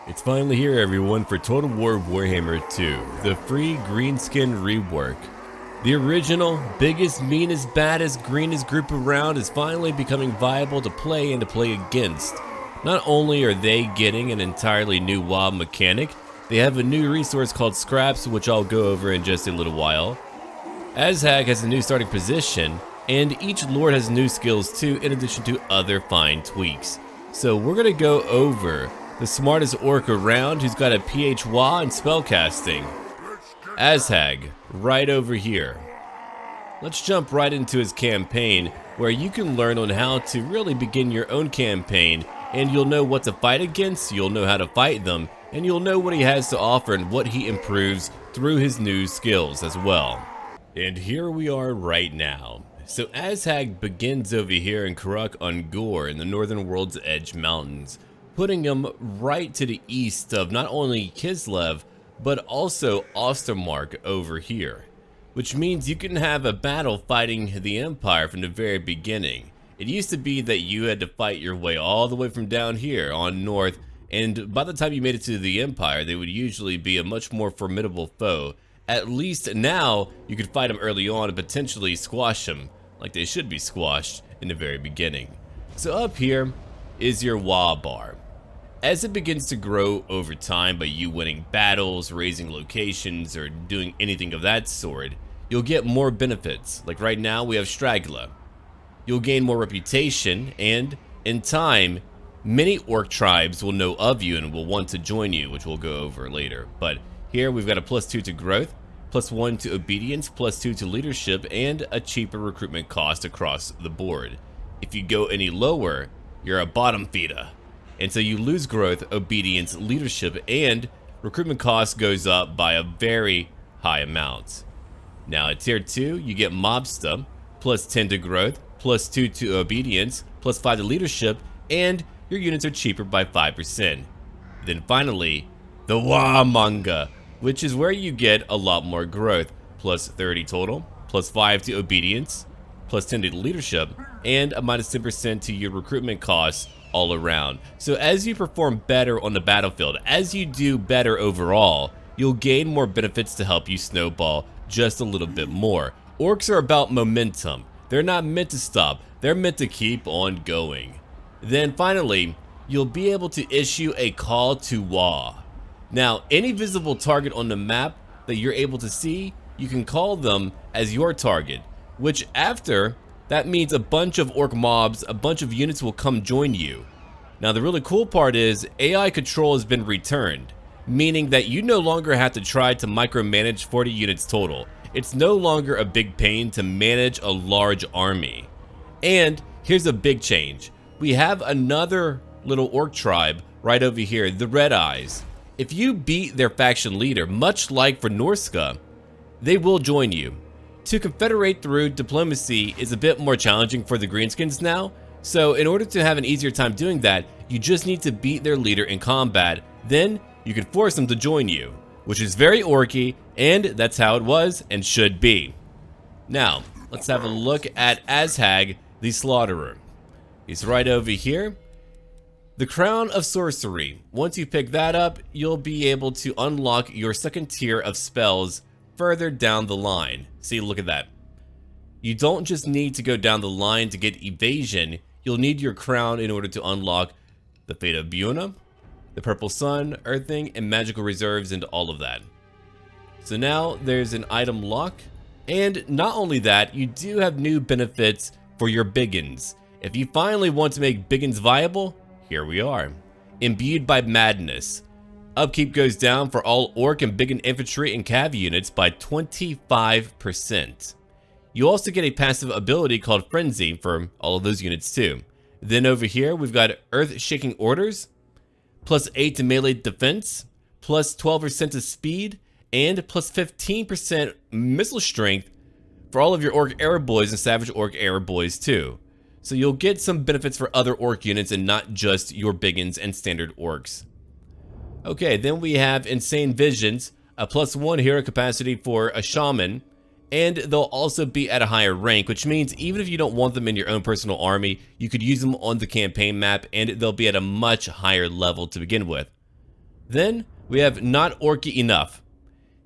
It's finally here, everyone, for Total War Warhammer 2, the free Greenskin rework. The original, biggest, meanest, baddest, greenest group around is finally becoming viable to play and to play against. Not only are they getting an entirely new WAAAGH mechanic, they have a new resource called Scraps, which I'll go over in just a little while. Azhag has a new starting position, and each lord has new skills too, in addition to other fine tweaks. So we're gonna go over the smartest orc around who's got a PH WAAAGH and spellcasting. Azhag, right over here. Let's jump right into his campaign, where you can learn on how to really begin your own campaign, and you'll know what to fight against, you'll know how to fight them, and you'll know what he has to offer and what he improves through his new skills as well. And here we are right now. So Azhag begins over here in Karuk on Gore in the northern World's Edge Mountains, putting him right to the east of not only Kislev, but also Ostermark over here. Which means you can have a battle fighting the Empire from the very beginning. It used to be that you had to fight your way all the way from down here on north, and by the time you made it to the Empire, they would usually be a much more formidable foe. At least now, you could fight them early on and potentially squash them, like they should be squashed in the very beginning. So up here is your WAAAGH bar. As it begins to grow over time by you winning battles, raising locations, or doing anything of that sort, you'll get more benefits. Like right now we have Straggler. You'll gain more reputation, and in time, many orc tribes will know of you and will want to join you, which we'll go over later. But here we've got a +2 to growth, +1 to obedience, +2 to leadership, and a cheaper recruitment cost across the board. If you go any lower, you're a bottom feeder. And so you lose growth, obedience, leadership, and recruitment cost goes up by a very high amount. Now at tier 2, you get Mobsta, +10 to growth, +2 to obedience, +5 to leadership, and your units are cheaper by 5%. Then finally, the WAAAGH, which is where you get a lot more growth, +30 total, +5 to obedience, +10 to leadership, and a -10% to your recruitment costs all around. So as you perform better on the battlefield, as you do better overall, you'll gain more benefits to help you snowball just a little bit more. Orcs are about momentum. They're not meant to stop. They're meant to keep on going. Then finally, you'll be able to issue a call to WAAAGH. Now, any visible target on the map that you're able to see, you can call them as your target, which after that means a bunch of orc mobs, a bunch of units will come join you. Now the really cool part is AI control has been returned, meaning that you no longer have to try to micromanage 40 units total. It's no longer a big pain to manage a large army. And here's a big change. We have another little orc tribe right over here, the Red Eyes. If you beat their faction leader, much like for Norska, they will join you. To confederate through diplomacy is a bit more challenging for the Greenskins now, so in order to have an easier time doing that, you just need to beat their leader in combat, then you can force them to join you, which is very orky, and that's how it was and should be. Now, let's have a look at Azhag the Slaughterer. He's right over here. The Crown of Sorcery. Once you pick that up, you'll be able to unlock your second tier of spells further down the line. See, look at that. You don't just need to go down the line to get evasion, you'll need your crown in order to unlock the Fate of Buna, the Purple Sun, Earthing, and Magical Reserves, and all of that. So now there's an item lock, and not only that, you do have new benefits for your biggins. If you finally want to make biggins viable, here we are. Imbued by Madness. Upkeep goes down for all orc and biggin infantry and cav units by 25%. You also get a passive ability called Frenzy for all of those units too. Then over here we've got Earth-Shaking Orders, +8 to melee defense, +12% to speed, and +15% missile strength for all of your orc arrow boys and savage orc arrow boys too. So you'll get some benefits for other orc units and not just your biggins and standard orcs. Okay, then we have Insane Visions, a +1 hero capacity for a shaman, and they'll also be at a higher rank, which means even if you don't want them in your own personal army, you could use them on the campaign map and they'll be at a much higher level to begin with. Then we have Not Orky Enough.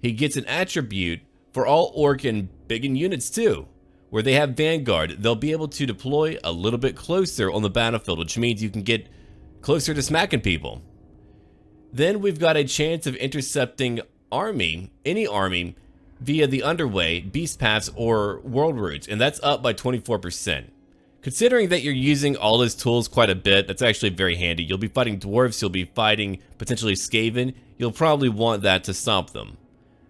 He gets an attribute for all orc and biggin units too. Where they have Vanguard, they'll be able to deploy a little bit closer on the battlefield, which means you can get closer to smacking people. Then we've got a chance of intercepting any army, via the underway, beast paths, or world routes, and that's up by 24%. Considering that you're using all those tools quite a bit, that's actually very handy. You'll be fighting dwarves, you'll be fighting potentially Skaven, you'll probably want that to stop them.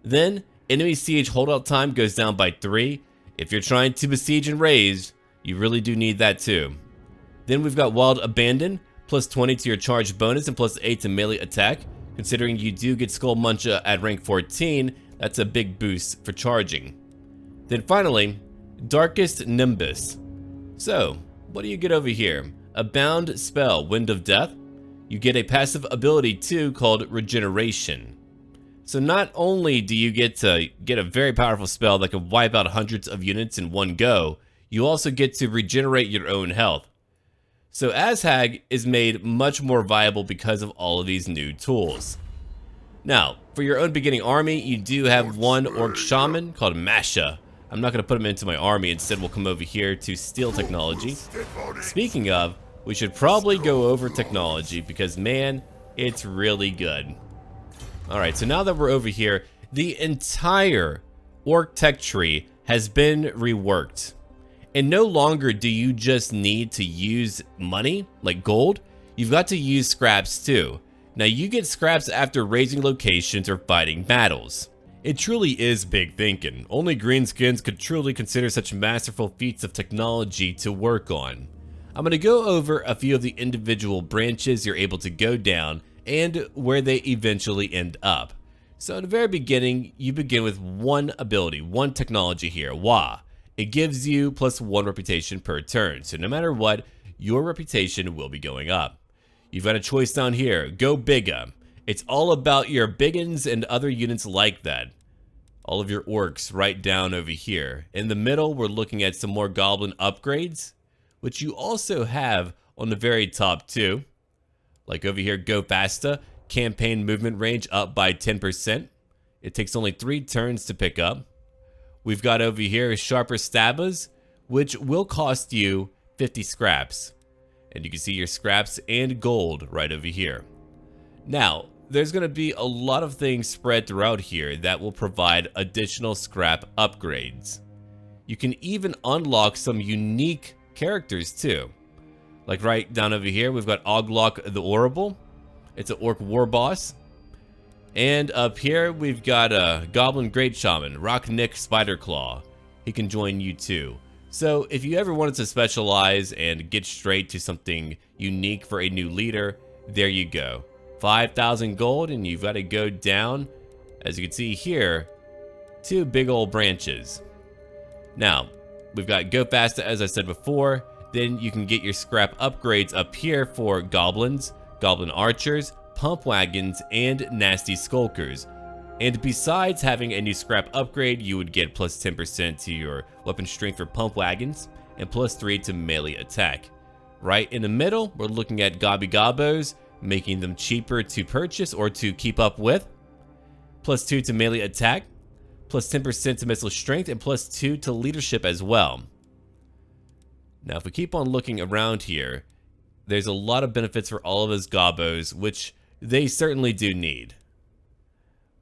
Then, enemy siege holdout time goes down by 3. If you're trying to besiege and raise, you really do need that too. Then we've got Wild Abandon, plus 20 to your charge bonus and plus 8 to melee attack. Considering you do get Skull Muncha at rank 14, that's a big boost for charging. Then finally, Darkest Nimbus. So, what do you get over here? A bound spell, Wind of Death. You get a passive ability too called Regeneration. So not only do you get to get a very powerful spell that can wipe out hundreds of units in one go, you also get to regenerate your own health. So Azhag is made much more viable because of all of these new tools. Now, for your own beginning army, you do have one orc shaman called Masha. I'm not going to put him into my army, instead we'll come over here to steel technology. Speaking of, we should probably go over technology because man, it's really good. Alright, so now that we're over here, the entire orc tech tree has been reworked. And no longer do you just need to use money, like gold, you've got to use scraps too. Now you get scraps after raising locations or fighting battles. It truly is big thinking. Only Greenskins could truly consider such masterful feats of technology to work on. I'm going to go over a few of the individual branches you're able to go down and where they eventually end up. So at the very beginning, you begin with one ability, one technology here, WAAAGH. It gives you plus 1 reputation per turn, so no matter what, your reputation will be going up. You've got a choice down here, Go Bigga. It's all about your biggins and other units like that. All of your orcs right down over here. In the middle, we're looking at some more goblin upgrades, which you also have on the very top too. Like over here, Go Fasta, campaign movement range up by 10%. It takes only 3 turns to pick up. We've got over here Sharper Stabbas, which will cost you 50 scraps. And you can see your scraps and gold right over here. Now, there's going to be a lot of things spread throughout here that will provide additional scrap upgrades. You can even unlock some unique characters too. Like right down over here, we've got Oglok the Horrible. It's an orc war boss. And up here, we've got a Goblin Great Shaman, Rocknick Spiderclaw. He can join you too. So if you ever wanted to specialize and get straight to something unique for a new leader, there you go. 5,000 gold, and you've got to go down, as you can see here, 2 big old branches. Now, we've got Go Fasta, as I said before. Then you can get your scrap upgrades up here for goblins, goblin archers, pump wagons, and nasty skulkers. And besides having a new scrap upgrade, you would get plus 10% to your weapon strength for pump wagons and plus 3 to melee attack. Right in the middle, we're looking at Gobby Gobbos, making them cheaper to purchase or to keep up with. Plus 2 to melee attack, plus 10% to missile strength, and plus 2 to leadership as well. Now if we keep on looking around here, there's a lot of benefits for all of those Gobbos, which they certainly do need.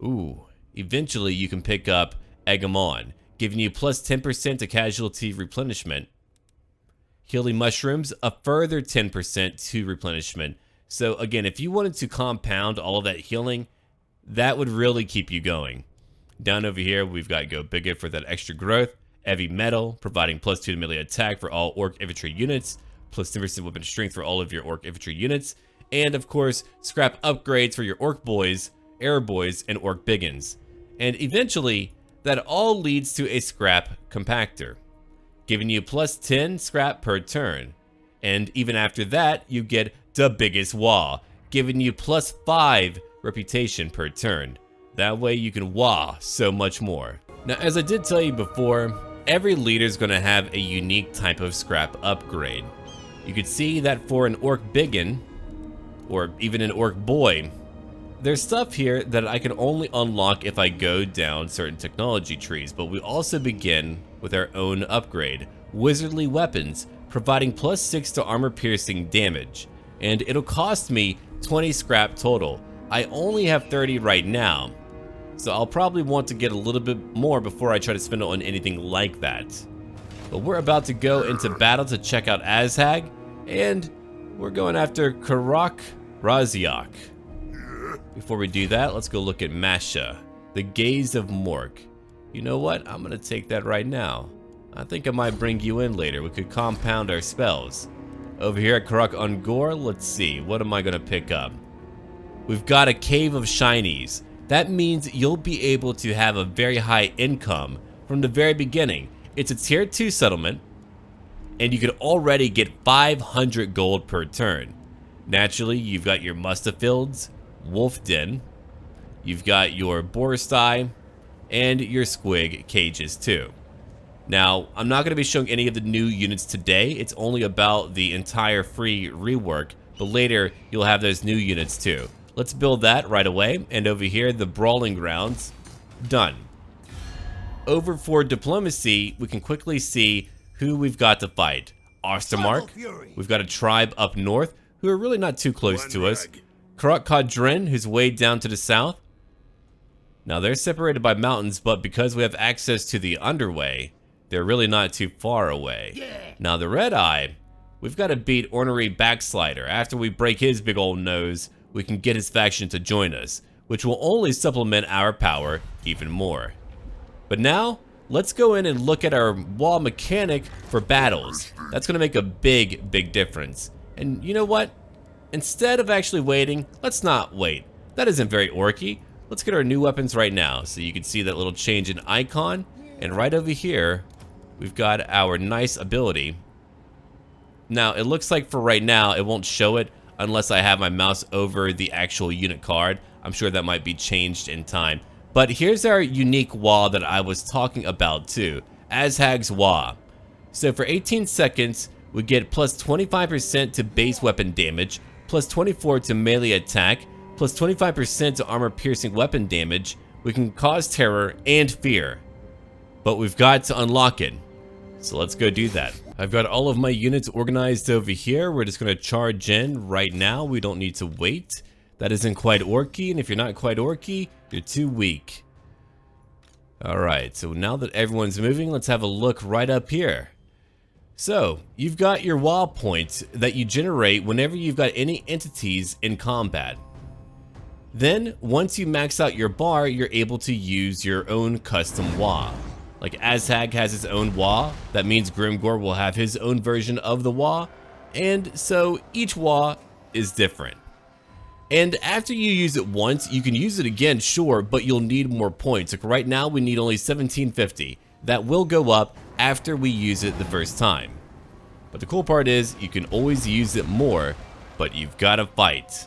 Ooh, eventually you can pick up Eggamon, giving you plus 10% to casualty replenishment. Healing Mushrooms, a further 10% to replenishment. So again, if you wanted to compound all of that healing, that would really keep you going. Down over here, we've got Go Bigger for that extra growth. Heavy Metal, providing plus 2 to melee attack for all orc infantry units, plus 10% weapon strength for all of your orc infantry units, and of course, scrap upgrades for your orc boys, air boys, and orc biggins. And eventually, that all leads to a scrap compactor, giving you plus 10 scrap per turn. And even after that, you get the biggest WAAAGH, giving you plus 5 reputation per turn. That way you can WAAAGH so much more. Now, as I did tell you before, every leader is going to have a unique type of scrap upgrade. You could see that for an orc biggin, or even an orc boy, there's stuff here that I can only unlock if I go down certain technology trees, but we also begin with our own upgrade, Wizardly Weapons, providing +6 to armor piercing damage, and it'll cost me 20 scrap total. I only have 30 right now, so I'll probably want to get a little bit more before I try to spend it on anything like that. But we're about to go into battle to check out Azhag, and we're going after Wurrzag. Before we do that, let's go look at Masha, the Gaze of Mork. You know what? I'm gonna take that right now. I think I might bring you in later. We could compound our spells. Over here at Gore, let's see. What am I gonna pick up? We've got a Cave of Shinies. That means you'll be able to have a very high income from the very beginning. It's a tier 2 settlement, and you could already get 500 gold per turn. Naturally, you've got your Mustafields, Wolf Den, you've got your Borstai, and your Squig cages too. Now, I'm not going to be showing any of the new units today. It's only about the entire free rework, but later you'll have those new units too. Let's build that right away, and over here, the Brawling Grounds, done. Over for diplomacy, we can quickly see who we've got to fight. Arachnarok, we've got a tribe up north who are really not too close to us. Kadrin, who's way down to the south. Now they're separated by mountains, but because we have access to the underway, they're really not too far away. Now the Red Eye, we've got to beat Ornery Backslider. After we break his big old nose, we can get his faction to join us, which will only supplement our power even more. But now, let's go in and look at our wall mechanic for battles. That's going to make a big difference. And you know what? Instead of actually waiting, let's not wait. That isn't very orky. Let's get our new weapons right now. So you can see that little change in icon. And right over here, we've got our nice ability. Now, it looks like for right now, it won't show it unless I have my mouse over the actual unit card. I'm sure that might be changed in time. But here's our unique WAAAGH that I was talking about too, Azhag's WAAAGH. So for 18 seconds, we get plus 25% to base weapon damage, plus 24 to melee attack, plus 25% to armor piercing weapon damage. We can cause terror and fear, but we've got to unlock it. So let's go do that. I've got all of my units organized over here. We're just gonna charge in right now. We don't need to wait. That isn't quite orky, and if you're not quite orky, you're too weak. Alright, so now that everyone's moving, let's have a look right up here. So, you've got your WAAAGH points that you generate whenever you've got any entities in combat. Then, once you max out your bar, you're able to use your own custom WAAAGH. Like Azhag has his own WAAAGH, that means Grimgor will have his own version of the WAAAGH, and so each WAAAGH is different. And after you use it once, you can use it again, sure, but you'll need more points. Like right now, we need only 1750. That will go up after we use it the first time. But the cool part is, you can always use it more, but you've got to fight.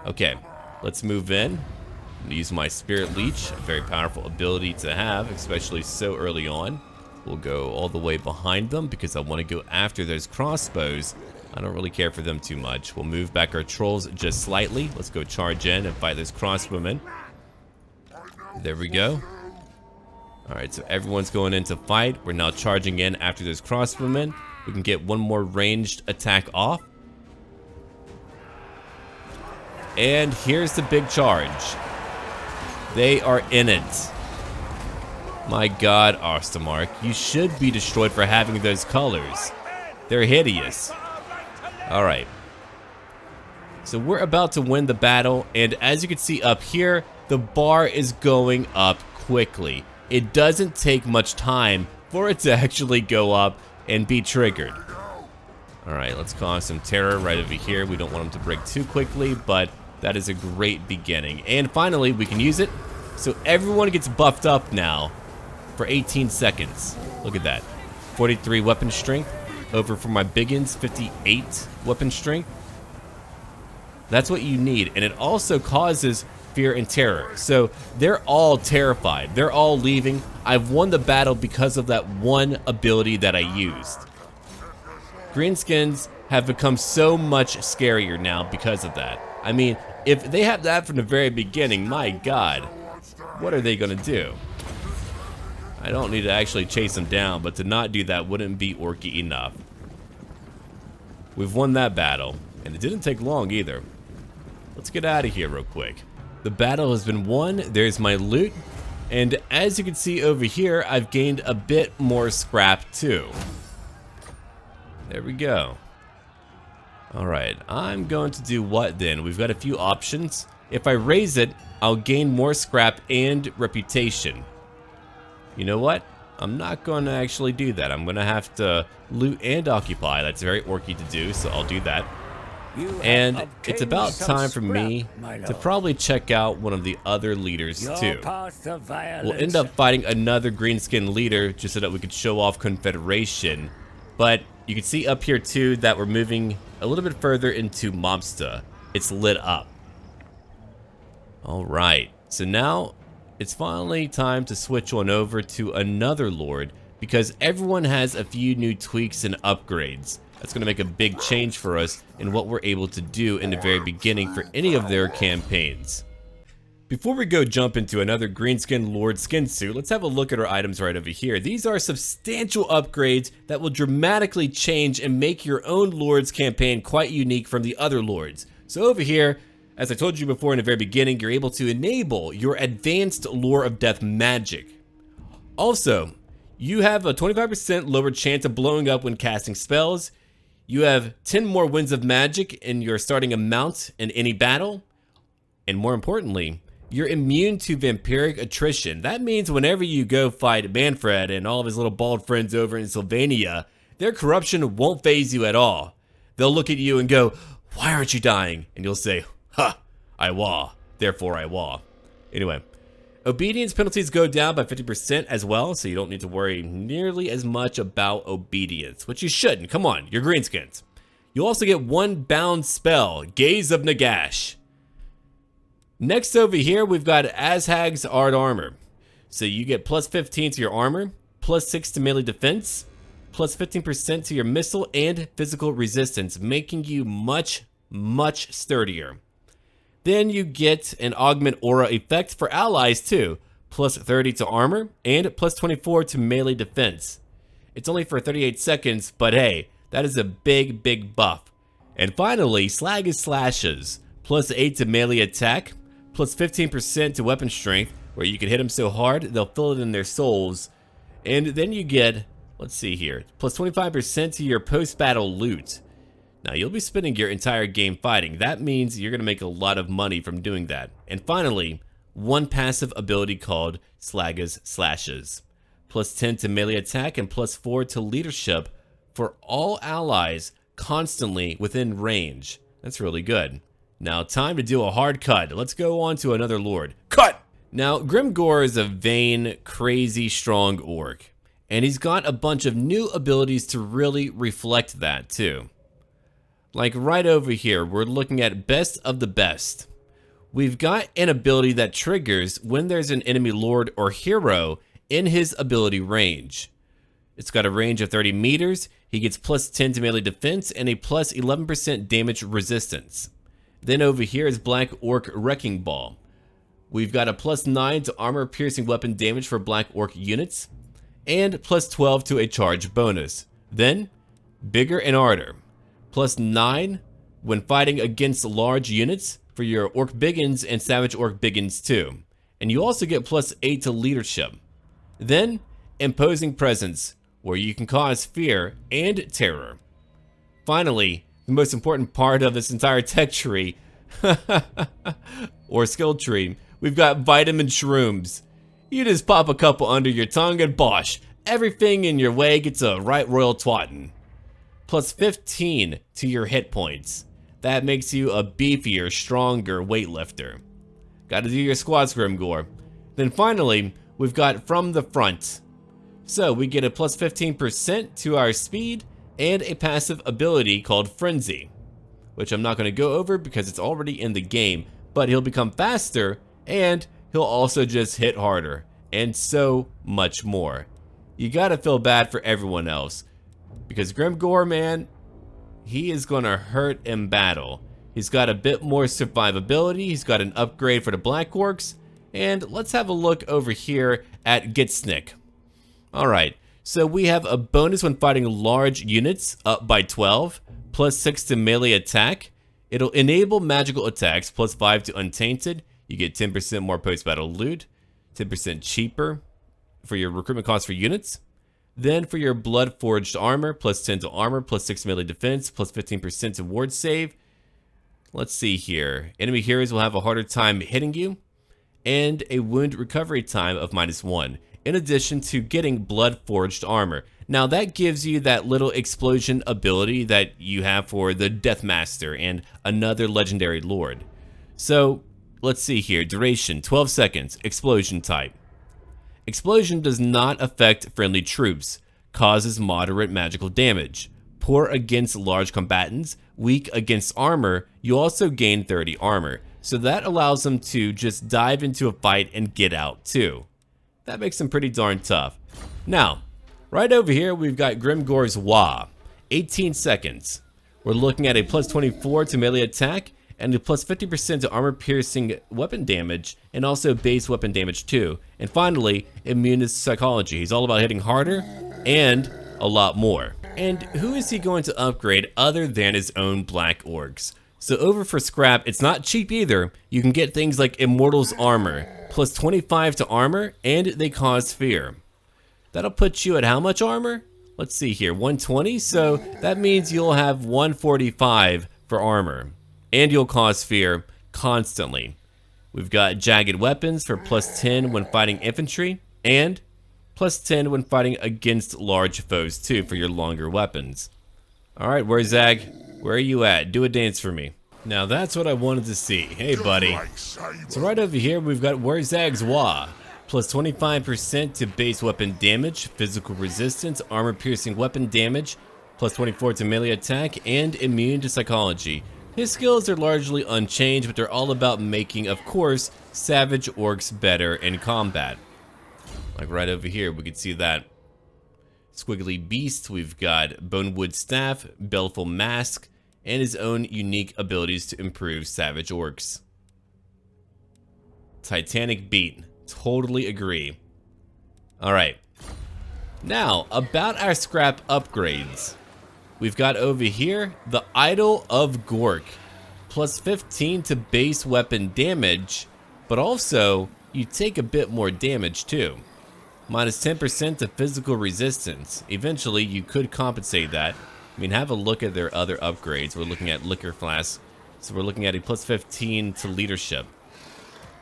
Okay, let's move in. I'm gonna use my Spirit Leech, a very powerful ability to have, especially so early on. We'll go all the way behind them because I want to go after those crossbows. I don't really care for them too much. We'll move back our trolls just slightly. Let's go charge in and fight those crossbowmen. There we go. Alright, so everyone's going in to fight. We're now charging in after those crossbowmen. We can get one more ranged attack off. And here's the big charge. They are in it. My god, Arachnarok, you should be destroyed for having those colors. They're hideous. Alright. So we're about to win the battle, and as you can see up here, the bar is going up quickly. It doesn't take much time for it to actually go up and be triggered. Alright, let's cause some terror right over here. We don't want them to break too quickly, but that is a great beginning. And finally, we can use it. So everyone gets buffed up now for 18 seconds. Look at that. 43 weapon strength. Over for my biggins, 58 weapon strength. That's what you need. And it also causes fear and terror. So they're all terrified. They're all leaving. I've won the battle because of that one ability that I used. Greenskins have become so much scarier now because of that. I mean, if they have that from the very beginning, my god, what are they gonna do? I don't need to actually chase them down, but to not do that wouldn't be orky enough. We've won that battle, and it didn't take long either. Let's get out of here real quick. The battle has been won. There's my loot, and as you can see over here, I've gained a bit more scrap too. There we go. Alright, I'm going to do what then? We've got a few options. If I raise it, I'll gain more scrap and reputation. You know what? I'm not going to actually do that. I'm going to have to loot and occupy. That's very orky to do, so I'll do that. And it's about time for me to probably check out one of the other leaders too. We'll end up fighting another greenskin leader just so that we could show off Confederation. But you can see up here too that we're moving a little bit further into Mobsta. It's lit up. Alright, so now it's finally time to switch on over to another lord because everyone has a few new tweaks and upgrades. That's going to make a big change for us in what we're able to do in the very beginning for any of their campaigns. Before we go jump into another greenskin lord skin suit, let's have a look at our items right over here. These are substantial upgrades that will dramatically change and make your own lord's campaign quite unique from the other lords. So over here, as I told you before in the very beginning, you're able to enable your advanced Lore of Death magic. Also, you have a 25% lower chance of blowing up when casting spells. You have 10 more winds of magic in your starting amount in any battle. And more importantly, you're immune to vampiric attrition. That means whenever you go fight Manfred and all of his little bald friends over in Sylvania, their corruption won't phase you at all. They'll look at you and go, "Why aren't you dying?" And you'll say, "Ha, I WAAAGH, therefore I WAAAGH." Anyway, obedience penalties go down by 50% as well, so you don't need to worry nearly as much about obedience, which you shouldn't. Come on, you're greenskins. You also get one bound spell, Gaze of Nagash. Next over here, we've got Azhag's Art Armor. So you get plus 15 to your armor, plus 6 to melee defense, plus 15% to your missile and physical resistance, making you much, much sturdier. Then you get an augment aura effect for allies too, plus 30 to armor and plus 24 to melee defense. It's only for 38 seconds, but hey, that is a big, big buff. And finally, Slagus Slashes, plus 8 to melee attack, plus 15% to weapon strength, where you can hit them so hard they'll feel it in their souls. And then you get, let's see here, plus 25% to your post-battle loot. Now you'll be spending your entire game fighting. That means you're going to make a lot of money from doing that. And finally, one passive ability called Slagus Slashes. Plus 10 to melee attack and plus 4 to leadership for all allies constantly within range. That's really good. Now time to do a hard cut. Let's go on to another lord. Cut! Now Grimgor is a vain, crazy strong orc. And he's got a bunch of new abilities to really reflect that too. Like right over here, we're looking at best of the best. We've got an ability that triggers when there's an enemy lord or hero in his ability range. It's got a range of 30 meters, he gets plus 10 to melee defense and a plus 11% damage resistance. Then over here is Black Orc Wrecking Ball. We've got a plus 9 to armor piercing weapon damage for Black Orc units, and plus 12 to a charge bonus. Then, Bigger and Arter. Plus 9 when fighting against large units for your Orc Biggins and Savage Orc Biggins too. And you also get plus 8 to leadership. Then, Imposing Presence, where you can cause fear and terror. Finally, the most important part of this entire tech tree, or skill tree, we've got Vitamin Shrooms. You just pop a couple under your tongue and bosh, everything in your way gets a right royal twattin'. Plus 15 to your hit points. That makes you a beefier, stronger weightlifter. Gotta do your squats, Grimgor. Then finally, we've got From the Front. So we get a plus 15% to our speed and a passive ability called Frenzy, which I'm not going to go over because it's already in the game, but he'll become faster and he'll also just hit harder and so much more. You gotta feel bad for everyone else because Grimgor, man, he is going to hurt in battle. He's got a bit more survivability. He's got an upgrade for the black orcs. And let's have a look over here at Get Snick. Alright, so we have a bonus when fighting large units, up by 12, plus 6 to melee attack. It'll enable magical attacks, plus 5 to untainted. You get 10% more post-battle loot, 10% cheaper for your recruitment cost for units. Then for your blood forged armor, plus 10 to armor, plus 6 melee defense, plus 15% to ward save. Let's see here. Enemy heroes will have a harder time hitting you, and a wound recovery time of -1, in addition to getting blood forged armor. Now that gives you that little explosion ability that you have for the Deathmaster and another legendary lord. So let's see here. Duration 12 seconds. Explosion type. Explosion does not affect friendly troops. Causes moderate magical damage. Poor against large combatants, weak against armor. You also gain 30 armor. So that allows them to just dive into a fight and get out too. That makes them pretty darn tough. Now, right over here we've got Grimgor's WAAAGH. 18 seconds. We're looking at a plus 24 to melee attack and a plus 50% to armor piercing weapon damage and also base weapon damage too. And finally, immune to psychology. He's all about hitting harder and a lot more. And who is he going to upgrade other than his own black orcs? So over for scrap, it's not cheap either. You can get things like Immortal's Armor, plus 25 to armor, and they cause fear. That'll put you at how much armor? Let's see here, 120, so that means you'll have 145 for armor. And you'll cause fear constantly. We've got Jagged Weapons for plus 10 when fighting infantry, and plus 10 when fighting against large foes too for your longer weapons. Alright, Wurrzag, where are you at? Do a dance for me. Now that's what I wanted to see. Hey buddy. So right over here we've got Wurrzag's WAAAGH. Plus 25% to base weapon damage, physical resistance, armor piercing weapon damage, plus 24 to melee attack, and immune to psychology. His skills are largely unchanged, but they're all about making, of course, savage orcs better in combat. Like right over here, we can see that. Squiggly Beast, we've got Bonewood Staff, Baleful Mask, and his own unique abilities to improve savage orcs. Titanic Beat, totally agree. Alright, now about our scrap upgrades. We've got over here the Idol of Gore, plus 15 to base weapon damage, but also you take a bit more damage too. Minus 10% to physical resistance. Eventually you could compensate that. I mean, have a look at their other upgrades. We're looking at Liquor Flask, so we're looking at a plus 15 to leadership.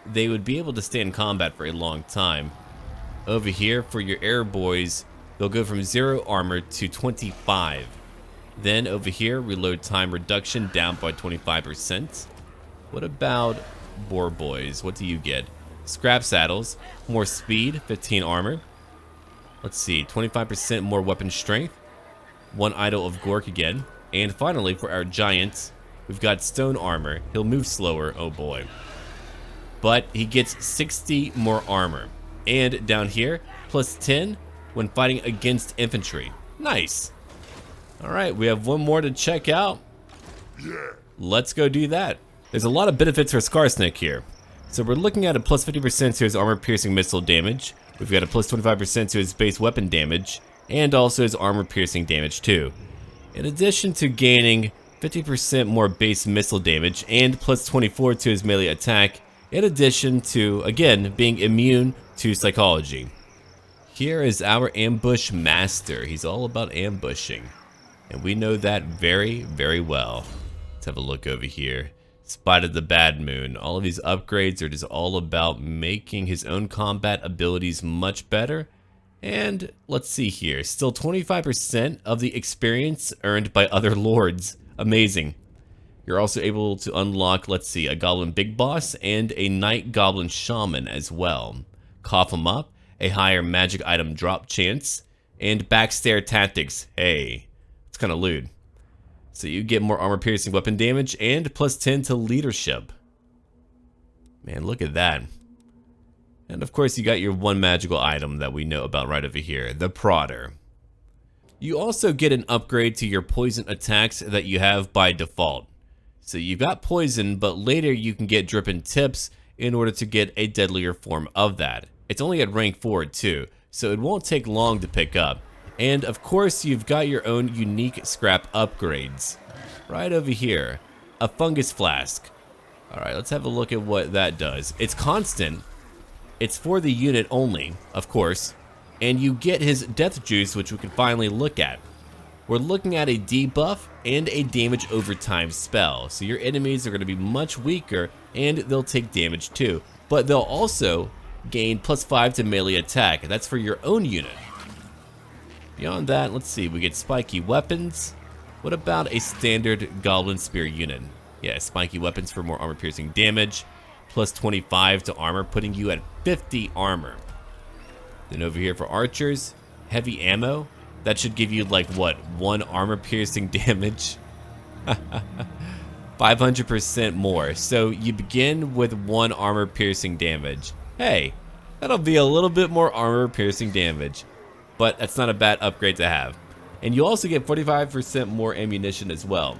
They would be able to stay in combat for a long time. Over here for your air boys, they'll go from 0 armor to 25. Then over here, reload time reduction down by 25%. What about boar boys? What do you get? Scrap saddles, more speed, 15 armor. Let's see, 25% more weapon strength. 1 Idol of Gore again. And finally, for our giants, we've got stone armor. He'll move slower, oh boy. But he gets 60 more armor. And down here, plus 10 when fighting against infantry. Nice. Alright, we have one more to check out. Let's go do that. There's a lot of benefits for Skarsnik here. So we're looking at a plus 50% to his armor piercing missile damage. We've got a plus 25% to his base weapon damage, and also his armor piercing damage too. In addition to gaining 50% more base missile damage and plus 24 to his melee attack, in addition to, again, being immune to psychology. Here is our ambush master. He's all about ambushing. And we know that very, very well. Let's have a look over here. Spotted the Bad Moon. All of these upgrades are just all about making his own combat abilities much better. And let's see here. Still 25% of the experience earned by other lords. Amazing. You're also able to unlock, let's see, a Goblin Big Boss and a Night Goblin Shaman as well. Cough 'em up, a higher magic item drop chance, and backstare tactics. Hey. Kind of lewd. So you get more armor piercing weapon damage and plus 10 to leadership. Man, look at that. And of course you got your one magical item that we know about right over here, the Prodder. You also get an upgrade to your poison attacks that you have by default. So you've got poison, but later you can get dripping tips in order to get a deadlier form of that. It's only at rank 4 too, so it won't take long to pick up. And of course, you've got your own unique scrap upgrades. Right over here, a fungus flask. Alright, let's have a look at what that does. It's constant. It's for the unit only, of course. And you get his death juice, which we can finally look at. We're looking at a debuff and a damage over time spell. So your enemies are going to be much weaker and they'll take damage too. But they'll also gain +5 to melee attack. That's for your own unit. Beyond that, let's see, we get spiky weapons. What about a standard goblin spear unit? Yeah, spiky weapons for more armor piercing damage. +25 to armor, putting you at 50 armor. Then over here for archers, heavy ammo. That should give you like what, 1 armor piercing damage? 500% more. So you begin with 1 armor piercing damage. Hey, that'll be a little bit more armor piercing damage. But that's not a bad upgrade to have. And you also get 45% more ammunition as well.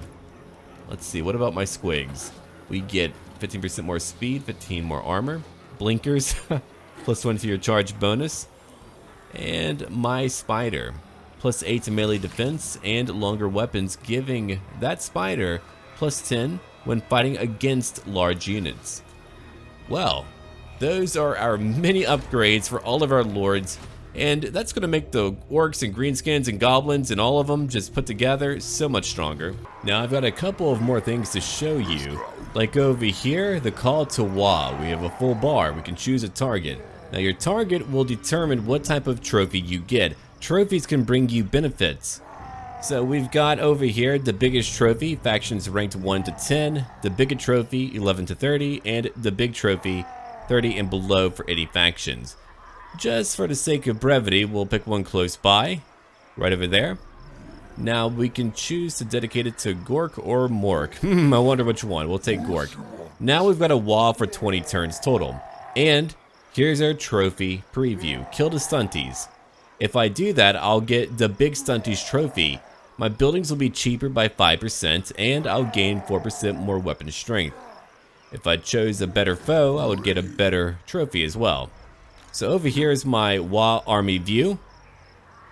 Let's see, what about my squigs? We get 15% more speed, 15 more armor, blinkers, +1 to your charge bonus, and my spider, +8 to melee defense and longer weapons, giving that spider +10 when fighting against large units. Well, those are our mini upgrades for all of our lords, and that's going to make the orcs and greenskins and goblins and all of them just put together so much stronger. Now I've got a couple of more things to show you. Like over here, the call to WAAAGH. We have a full bar. We can choose a target. Now your target will determine what type of trophy you get. Trophies can bring you benefits. So we've got over here the biggest trophy, factions ranked 1 to 10, the biggest trophy 11 to 30, and the big trophy 30 and below for any factions. Just for the sake of brevity, we'll pick one close by, right over there. Now we can choose to dedicate it to Gork or Mork. I wonder which one. We'll take Gork. Now we've got a WAAAGH for 20 turns total. And here's our trophy preview. Kill the stunties. If I do that, I'll get the big stunties trophy. My buildings will be cheaper by 5% and I'll gain 4% more weapon strength. If I chose a better foe, I would get a better trophy as well. So over here is my WAAAGH army view.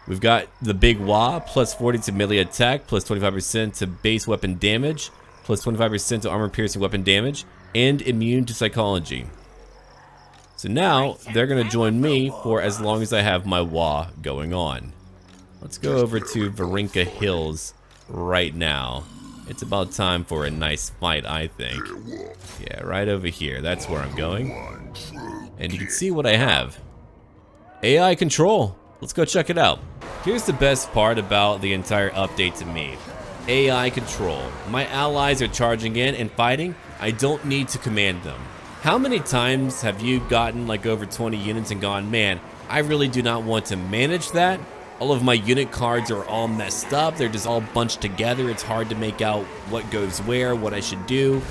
We've got the big WAAAGH, +40 to melee attack, +25% to base weapon damage, +25% to armor piercing weapon damage, and immune to psychology. So now they're gonna join me for as long as I have my WAAAGH going on. Let's go over to Varinka Hills right now. It's about time for a nice fight, I think. Yeah, right over here. That's where I'm going. And you can see what I have. AI control. Let's go check it out. Here's the best part about the entire update to me. AI control. My allies are charging in and fighting. I don't need to command them. How many times have you gotten like over 20 units and gone, man, I really do not want to manage that? All of my unit cards are all messed up. They're just all bunched together. It's hard to make out what goes where, what I should do.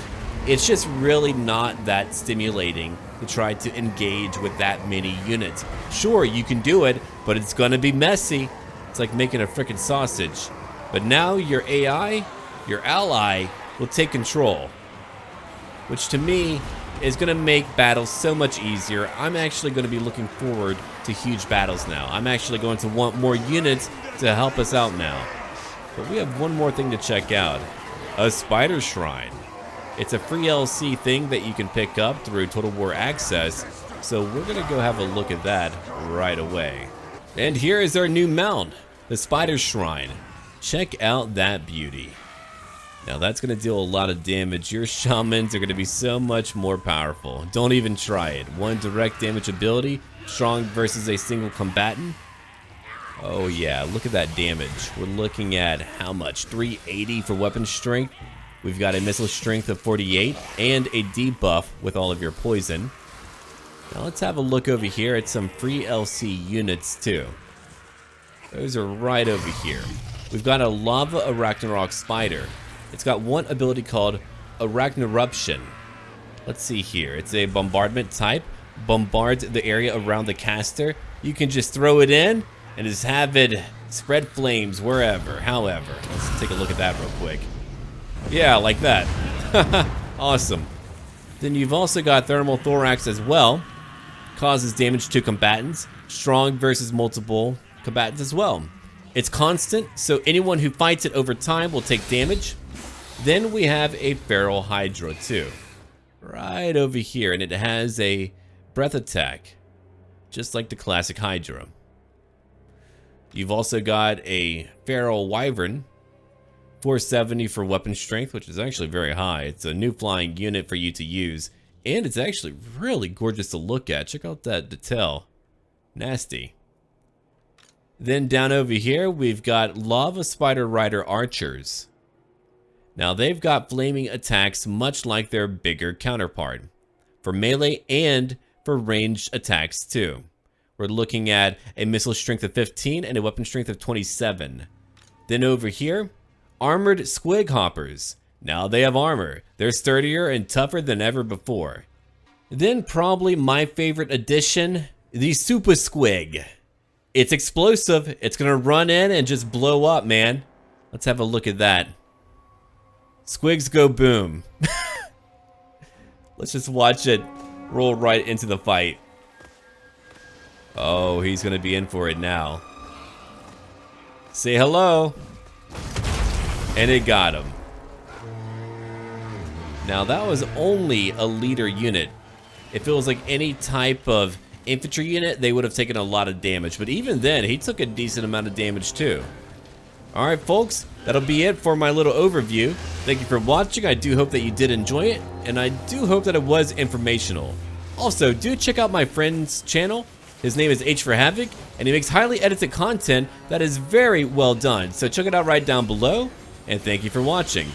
It's just really not that stimulating to try to engage with that many units. Sure, you can do it, but it's gonna be messy. It's like making a frickin' sausage. But now your AI, your ally, will take control. Which to me is gonna make battles so much easier. I'm actually gonna be looking forward to huge battles now. I'm actually going to want more units to help us out now. But we have one more thing to check out. A SPIDERSHRINE. It's a free LC thing that you can pick up through Total War Access, so we're gonna go have a look at that right away. And here is our new mount, the SPIDERSHRINE. Check out that beauty. Now that's gonna deal a lot of damage. Your shamans are gonna be so much more powerful. Don't even try it. 1 direct damage ability, strong versus a single combatant. Oh yeah, look at that damage. We're looking at how much? 380 for weapon strength. We've got a missile strength of 48 and a debuff with all of your poison. Now let's have a look over here at some free LC units too. Those are right over here. We've got a lava arachnarok spider. It's got one ability called arachnaruption. Let's see here. It's a bombardment type. Bombards the area around the caster. You can just throw it in and just have it spread flames wherever, however. Let's take a look at that real quick. Yeah, like that. Awesome. Then you've also got Thermal Thorax as well. Causes damage to combatants. Strong versus multiple combatants as well. It's constant, so anyone who fights it over time will take damage. Then we have a Feral Hydra too. Right over here, and it has a breath attack. Just like the classic Hydra. You've also got a Feral Wyvern. 470 for weapon strength, which is actually very high. It's a new flying unit for you to use. And it's actually really gorgeous to look at. Check out that detail. Nasty. Then down over here, we've got Lava Spider Rider Archers. Now they've got flaming attacks much like their bigger counterpart. For melee and for ranged attacks too. We're looking at a missile strength of 15 and a weapon strength of 27. Then over here, Armored Squig Hoppers. Now they have armor. They're sturdier and tougher than ever before. Then probably my favorite addition, the Super Squig. It's explosive. It's gonna run in and just blow up, man. Let's have a look at that. Squigs go boom. Let's just watch it roll right into the fight. Oh, he's gonna be in for it now. Say hello. And it got him. Now that was only a leader unit. If it was like any type of infantry unit, they would have taken a lot of damage. But even then, he took a decent amount of damage too. Alright folks, that'll be it for my little overview. Thank you for watching. I do hope that you did enjoy it. And I do hope that it was informational. Also, do check out my friend's channel. His name is H for Havoc. And he makes highly edited content that is very well done. So check it out right down below. And thank you for watching.